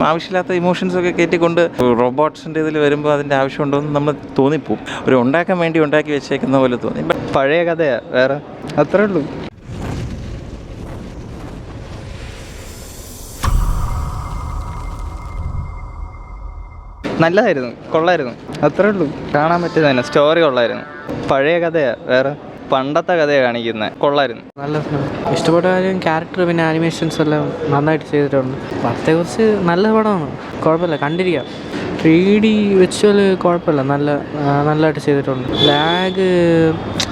ആവശ്യമില്ലാത്ത ഇമോഷൻസൊക്കെ കയറ്റിക്കൊണ്ട് റോബോട്ട്സിൻ്റെ ഇതിൽ വരുമ്പോൾ അതിൻ്റെ ആവശ്യമുണ്ടോ എന്ന് നമ്മൾ തോന്നിപ്പോവും. ഒരു ഉണ്ടാക്കാൻ വേണ്ടി ഉണ്ടാക്കി വെച്ചേക്കുന്ന പോലെ തോന്നി. പഴയ കഥയാണ്, വേറെ അത്രേ ഉള്ളൂ. നല്ലതായിരുന്നു, കൊള്ളായിരുന്നു, അത്രേ ഉള്ളൂ. കാണാൻ പറ്റിയത് തന്നെ, സ്റ്റോറി കൊള്ളായിരുന്നു. പഴയ കഥയാണ്, വേറെ പണ്ടത്തെ കഥയാണ് കാണിക്കുന്നത്. കൊള്ളായിരുന്നു, നല്ല ഇഷ്ടപ്പെട്ട കാര്യം ക്യാരക്ടർ, പിന്നെ ആനിമേഷൻസ് എല്ലാം നന്നായിട്ട് ചെയ്തിട്ടുണ്ട്. പടത്തെക്കുറിച്ച് നല്ല പടമാണ്, കുഴപ്പമില്ല, കണ്ടിരിക്കാം. 3D വിഷ്വൽ കുഴപ്പമില്ല, നല്ലതായിട്ട് ചെയ്തിട്ടുണ്ട്. ലാഗ്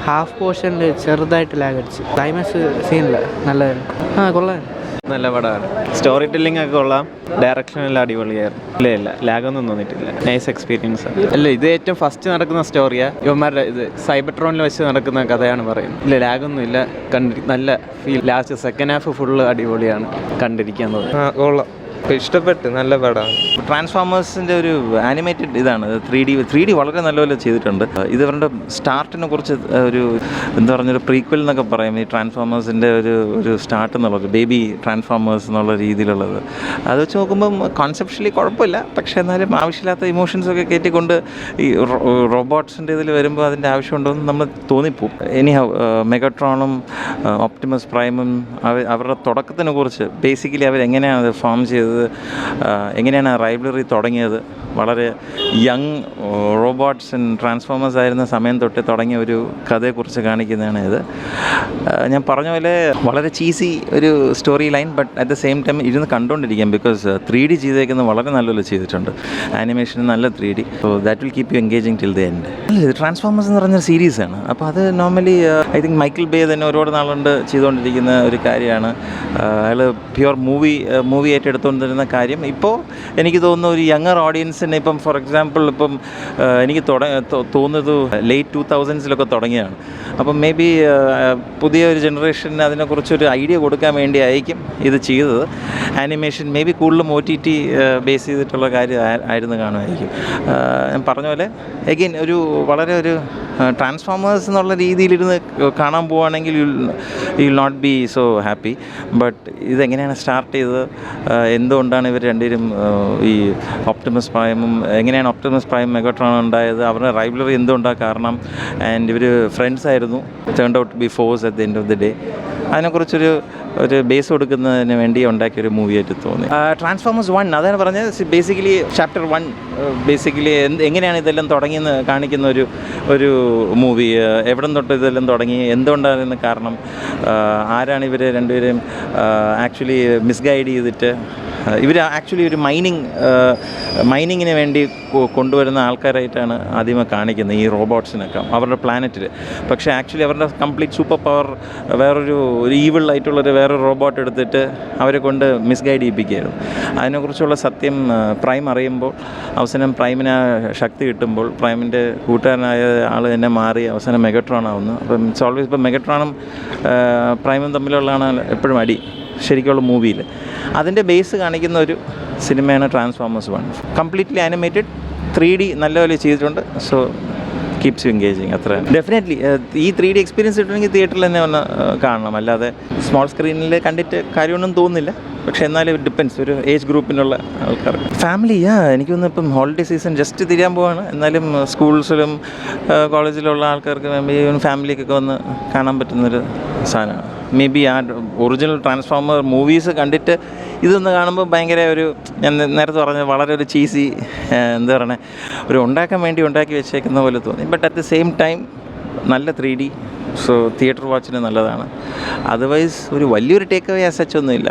ഹാഫ് പോർഷനിൽ ചെറുതായിട്ട് ലാഗ് അടിച്ച്, ക്ലൈമാക്സ് സീനില്ല, നല്ലതായിരുന്നു. കൊള്ളായിരുന്നു, നല്ല പടമാണ്. സ്റ്റോറി ടെല്ലിംഗ് ഒക്കെ കൊള്ളാം, ഡയറക്ഷനെല്ലാം അടിപൊളിയായിരുന്നു. ഇല്ല ലാഗൊന്നും തോന്നിയിട്ടില്ല, നൈസ് എക്സ്പീരിയൻസ്. അല്ല, ഇത് ഏറ്റവും ഫസ്റ്റ് നടക്കുന്ന സ്റ്റോറിയാണ്. ഇവന്മാരുടെ ഇത് സൈബർട്രോണിൽ വെച്ച് നടക്കുന്ന കഥയാണ് പറയുന്നത്. ഇല്ല, ലാഗൊന്നും ഇല്ല, നല്ല feel. Last second half full അടിപൊളിയാണ്, കണ്ടിരിക്കാൻ തോന്നുന്നു. കൊള്ളാം, ഇഷ്ടപ്പെട്ടു, നല്ല പടമാണ്. ട്രാൻസ്ഫോമേഴ്സിൻ്റെ ഒരു ആനിമേറ്റഡ് ഇതാണ്. 3D വളരെ നല്ലപോലെ ചെയ്തിട്ടുണ്ട്. ഇത് അവരുടെ സ്റ്റാർട്ടിനെ കുറിച്ച് ഒരു എന്താ പറഞ്ഞൊരു പ്രീക്വൽ എന്നൊക്കെ പറയും. ഈ ട്രാൻസ്ഫോമേഴ്സിൻ്റെ ഒരു സ്റ്റാർട്ട് എന്നുള്ളത്, ബേബി ട്രാൻസ്ഫോമേഴ്സ് എന്നുള്ള രീതിയിലുള്ളത്, അത് വെച്ച് നോക്കുമ്പം കോൺസെപ്ഷ്യലി കുഴപ്പമില്ല. പക്ഷേ എന്നാലും ആവശ്യമില്ലാത്ത ഇമോഷൻസൊക്കെ കയറ്റിക്കൊണ്ട് ഈ റോബോട്ട്സിൻ്റെ ഇതിൽ വരുമ്പോൾ അതിൻ്റെ ആവശ്യമുണ്ടോ എന്ന് നമ്മൾ തോന്നിപ്പോവും. മെഗട്രോണും ഓപ്റ്റിമസ് പ്രൈമും അവരുടെ തുടക്കത്തിനെ കുറിച്ച് ബേസിക്കലി അവരെങ്ങനെയാണ് അത് ഫോം ചെയ്തത്, എങ്ങനെയാണ് റൈവലറി തുടങ്ങിയത്, വളരെ യങ് റോബോട്ട്സ് ആൻഡ് ട്രാൻസ്ഫോമേഴ്സ് ആയിരുന്ന സമയം തൊട്ട് തുടങ്ങിയ ഒരു കഥയെക്കുറിച്ച് കാണിക്കുന്നതാണ് ഇത്. ഞാൻ പറഞ്ഞ പോലെ വളരെ ചീസി ഒരു story line, but at the same time ഇരുന്ന് കണ്ടുകൊണ്ടിരിക്കാം. ബിക്കോസ് 3D ചെയ്തേക്കുന്നത് വളരെ നല്ലപോലെ ചെയ്തിട്ടുണ്ട്. ആനിമേഷൻ നല്ല 3D, so that will keep U engaging till the end. അല്ല, ട്രാൻസ്ഫോമേഴ്സ് എന്ന് പറഞ്ഞ സീരീസാണ്. അപ്പോൾ അത് normally I think Michael bay തന്നെ ഒരുപാട് നാളുകൊണ്ട് ചെയ്തുകൊണ്ടിരിക്കുന്ന ഒരു കാര്യമാണ്. അയാൾ പ്യുവർ മൂവി ഏറ്റെടുത്തുകൊണ്ടിരുന്ന കാര്യം ഇപ്പോൾ എനിക്ക് തോന്നുന്നു ഒരു യങ്ങർ ഓഡിയൻസിന് ഇപ്പം ഫോർ എക്സാമ്പിൾ ഇപ്പം എനിക്ക് തോന്നുന്നത് ലേറ്റ് 2000s തുടങ്ങിയതാണ്. അപ്പം മേ ബി പുതിയ ഒരു ജനറേഷന് അതിനെക്കുറിച്ചൊരു ഐഡിയ കൊടുക്കാൻ വേണ്ടി ആയിരിക്കും ഇത് ചെയ്തത്. ആനിമേഷൻ മേ ബി കൂടുതലും OTT ബേസ് ചെയ്തിട്ടുള്ള കാര്യം ആയിരുന്നു കാണുമായിരിക്കും. ഞാൻ പറഞ്ഞ പോലെ എഗെയിൻ വളരെ ഒരു ട്രാൻസ്ഫോമേഴ്സ് എന്നുള്ള രീതിയിലിരുന്ന് കാണാൻ പോവുകയാണെങ്കിൽ you not be so happy. But ഇതെങ്ങനെയാണ് സ്റ്റാർട്ട് ചെയ്തത്, എന്തുകൊണ്ടാണ് ഇവർ രണ്ടുപേരും ഈ ഓപ്റ്റിമസ് പ്രൈമും എങ്ങനെയാണ് ഓപ്റ്റിമസ് പ്രൈം മെഗട്രോൺ ഉണ്ടായത്, അവരുടെ റൈവലറി എന്തുകൊണ്ടാണ് കാരണം, ആൻഡ് ഇവർ ഫ്രണ്ട്സ് ആയിരുന്നു, turned out to be foes at the end of the day. അതിനെക്കുറിച്ചൊരു ബേസ് കൊടുക്കുന്നതിന് വേണ്ടി ഉണ്ടാക്കിയൊരു മൂവിയായിട്ട് തോന്നി. ട്രാൻസ്ഫോമേഴ്സ് 1 അതാണ് പറഞ്ഞത്. ബേസിക്കലി ചാപ്റ്റർ 1 ബേസിക്കലി എങ്ങനെയാണ് ഇതെല്ലാം തുടങ്ങിയെന്ന് കാണിക്കുന്ന ഒരു മൂവി. എവിടെ തൊട്ട് ഇതെല്ലാം തുടങ്ങി, എന്തുകൊണ്ടായിരുന്നു കാരണം, ആരാണ് ഇവർ രണ്ടുപേരും ആക്ച്വലി മിസ്ഗൈഡ് ചെയ്തിട്ട് ഇവർ ആക്ച്വലി ഒരു മൈനിങ്ങിന് വേണ്ടി കൊണ്ടുവരുന്ന ആൾക്കാരായിട്ടാണ് ആദ്യമേ കാണിക്കുന്നത് ഈ റോബോട്ട്സിനൊക്കെ അവരുടെ പ്ലാനറ്റിൽ. പക്ഷേ ആക്ച്വലി അവരുടെ കംപ്ലീറ്റ് സൂപ്പർ പവർ വേറൊരു ഈവിൾ ആയിട്ടുള്ളൊരു വേറൊരു റോബോട്ട് എടുത്തിട്ട് അവരെ കൊണ്ട് മിസ്ഗൈഡ് ചെയ്യിപ്പിക്കുകയായിരുന്നു. അതിനെക്കുറിച്ചുള്ള സത്യം പ്രൈം അറിയുമ്പോൾ, അവസാനം പ്രൈമിന് ശക്തി കിട്ടുമ്പോൾ പ്രൈമിൻ്റെ കൂട്ടുകാരനായ ആൾ തന്നെ മാറി അവസാനം മെഗട്രോൺ ആവുന്നു. അപ്പം ഇറ്റ്സ് ഓൾവേസ് ഇപ്പം മെഗട്രോണും പ്രൈമും തമ്മിലുള്ളതാണ് എപ്പോഴും അടി ശരിക്കുള്ള മൂവിയിൽ. അതിൻ്റെ ബേസ് കാണിക്കുന്ന ഒരു സിനിമയാണ് ട്രാൻസ്ഫോമേഴ്സ് 1. കംപ്ലീറ്റ്ലി ആനിമേറ്റഡ്, 3D നല്ലപോലെ ചെയ്തിട്ടുണ്ട്. So keeps you engaging. അത്ര ഡെഫിനറ്റ്ലി ഈ 3D എക്സ്പീരിയൻസ് കിട്ടണമെങ്കിൽ തിയേറ്ററിൽ തന്നെ വന്ന് കാണണം. അല്ലാതെ സ്മോൾ സ്ക്രീനിൽ കണ്ടിട്ട് കാര്യമൊന്നും തോന്നുന്നില്ല. പക്ഷേ എന്നാലും ഇറ്റ് ഡിപ്പെൻസ് ഒരു ഏജ് ഗ്രൂപ്പിനുള്ള ആൾക്കാർക്ക്. ഫാമിലിയാ എനിക്കൊന്ന് ഇപ്പം ഹോളിഡേ സീസൺ ജസ്റ്റ് തിരിയാൻ പോവാണ്. എന്നാലും സ്കൂൾസിലും കോളേജിലുള്ള ആൾക്കാർക്ക് മേ ബി ഫാമിലിക്കൊക്കെ വന്ന് കാണാൻ പറ്റുന്നൊരു സാധനമാണ്. മേ ബി ആ ഒറിജിനൽ ട്രാൻസ്ഫോമർ മൂവീസ് കണ്ടിട്ട് ഇതൊന്ന് കാണുമ്പോൾ ഭയങ്കര ഞാൻ നേരത്തെ പറഞ്ഞ വളരെ ഒരു ചീസി എന്താ പറയുക ഒരു ഉണ്ടാക്കാൻ വേണ്ടി ഉണ്ടാക്കി വെച്ചേക്കുന്ന പോലെ തോന്നി. But at the same time നല്ല 3D, സോ തിയേറ്റർ വാച്ചിന് നല്ലതാണ്. അതർവൈസ് ഒരു വലിയൊരു ടേക്ക് അവേ ആസ് സച്ച് ഒന്നുമില്ല.